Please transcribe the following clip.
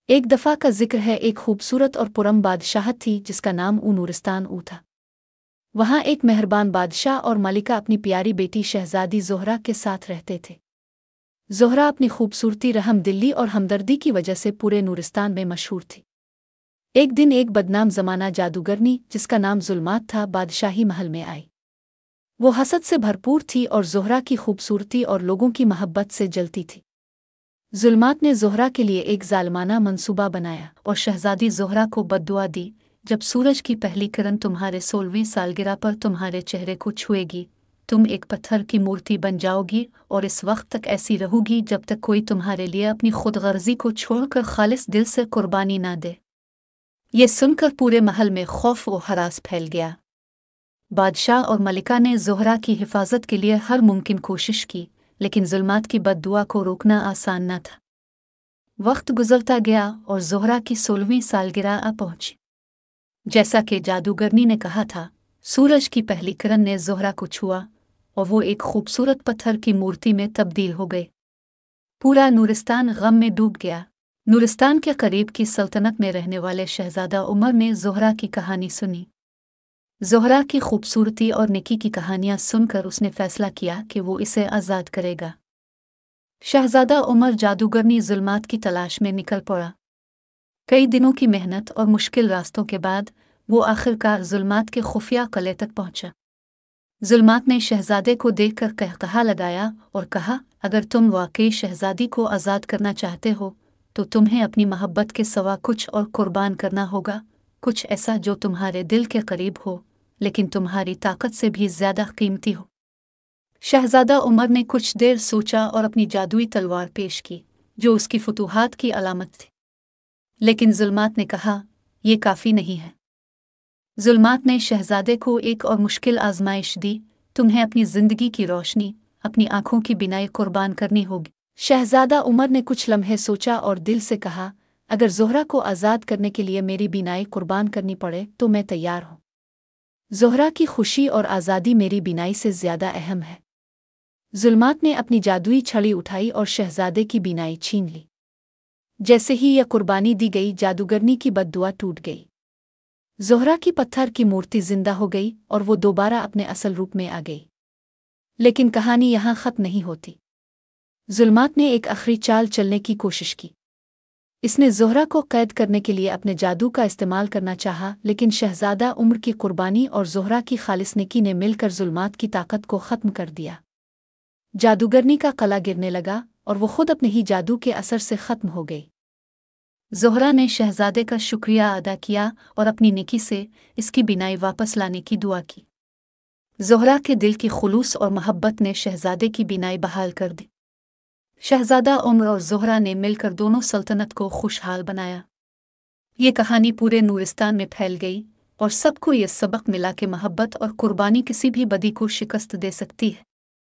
ایک دفعہ کا ذکر ہے، ایک خوبصورت اور پرم بادشاہت تھی جس کا نام نورستان تھا۔ وہاں ایک مہربان بادشاہ اور ملکہ اپنی پیاری بیٹی شہزادی زہرہ کے ساتھ رہتے تھے۔ زہرہ اپنی خوبصورتی، رحم دلی اور ہمدردی کی وجہ سے پورے نورستان میں مشہور تھی۔ ایک دن ایک بدنام زمانہ جادوگرنی جس کا نام ظلمات تھا بادشاہی محل میں آئی۔ وہ حسد سے بھرپور تھی اور زہرہ کی خوبصورتی اور لوگوں کی محبت سے جلتی تھی۔ ظلمات نے زہرہ کے لیے ایک ظالمانہ منصوبہ بنایا اور شہزادی زہرہ کو بددعا دی، جب سورج کی پہلی کرن تمہارے 16ویں سالگرہ پر تمہارے چہرے کو چھوئے گی، تم ایک پتھر کی مورتی بن جاؤ گی اور اس وقت تک ایسی رہو گی جب تک کوئی تمہارے لیے اپنی خود غرضی کو چھوڑ کر خالص دل سے قربانی نہ دے۔ یہ سن کر پورے محل میں خوف و ہراس پھیل گیا۔ بادشاہ اور ملکہ نے زہرہ کی حفاظت کے لیے ہر ممکن کوشش کی، لیکن ظلمات کی بد دعا کو روکنا آسان نہ تھا۔ وقت گزرتا گیا اور زہرہ کی 16ویں سالگرہ آ پہنچی۔ جیسا کہ جادوگرنی نے کہا تھا، سورج کی پہلی کرن نے زہرہ کو چھوا اور وہ ایک خوبصورت پتھر کی مورتی میں تبدیل ہو گئے۔ پورا نورستان غم میں ڈوب گیا۔ نورستان کے قریب کی سلطنت میں رہنے والے شہزادہ عمر نے زہرہ کی کہانی سنی۔ زہرہ کی خوبصورتی اور نیکی کی کہانیاں سن کر اس نے فیصلہ کیا کہ وہ اسے آزاد کرے گا۔ شہزادہ عمر جادوگرنی ظلمات کی تلاش میں نکل پڑا۔ کئی دنوں کی محنت اور مشکل راستوں کے بعد وہ آخرکار ظلمات کے خفیہ قلعے تک پہنچا۔ ظلمات نے شہزادے کو دیکھ کر قہقہا لگایا اور کہا، اگر تم واقعی شہزادی کو آزاد کرنا چاہتے ہو تو تمہیں اپنی محبت کے سوا کچھ اور قربان کرنا ہوگا، کچھ ایسا جو تمہارے دل کے قریب ہو لیکن تمہاری طاقت سے بھی زیادہ قیمتی ہو۔ شہزادہ عمر نے کچھ دیر سوچا اور اپنی جادوئی تلوار پیش کی، جو اس کی فتوحات کی علامت تھی۔ لیکن ظلمات نے کہا، یہ کافی نہیں ہے۔ ظلمات نے شہزادے کو ایک اور مشکل آزمائش دی، تمہیں اپنی زندگی کی روشنی، اپنی آنکھوں کی بینائی قربان کرنی ہوگی۔ شہزادہ عمر نے کچھ لمحے سوچا اور دل سے کہا، اگر زہرہ کو آزاد کرنے کے لیے میری بینائی قربان کرنی پڑے تو میں تیار ہوں۔ زہرہ کی خوشی اور آزادی میری بینائی سے زیادہ اہم ہے۔ ظلمات نے اپنی جادوئی چھڑی اٹھائی اور شہزادے کی بینائی چھین لی۔ جیسے ہی یہ قربانی دی گئی، جادوگرنی کی بد دعا ٹوٹ گئی۔ زہرہ کی پتھر کی مورتی زندہ ہو گئی اور وہ دوبارہ اپنے اصل روپ میں آ گئی۔ لیکن کہانی یہاں ختم نہیں ہوتی۔ ظلمات نے ایک آخری چال چلنے کی کوشش کی۔ اس نے زہرہ کو قید کرنے کے لیے اپنے جادو کا استعمال کرنا چاہا، لیکن شہزادہ عمر کی قربانی اور زہرہ کی خالص نیکی نے مل کر ظلمات کی طاقت کو ختم کر دیا۔ جادوگرنی کا قلعہ گرنے لگا اور وہ خود اپنے ہی جادو کے اثر سے ختم ہو گئی۔ زہرہ نے شہزادے کا شکریہ ادا کیا اور اپنی نیکی سے اس کی بینائی واپس لانے کی دعا کی۔ زہرہ کے دل کی خلوص اور محبت نے شہزادے کی بینائی بحال کر دی۔ شہزادہ عمر اور زہرہ نے مل کر دونوں سلطنت کو خوشحال بنایا۔ یہ کہانی پورے نورستان میں پھیل گئی اور سب کو یہ سبق ملا کہ محبت اور قربانی کسی بھی بدی کو شکست دے سکتی ہے۔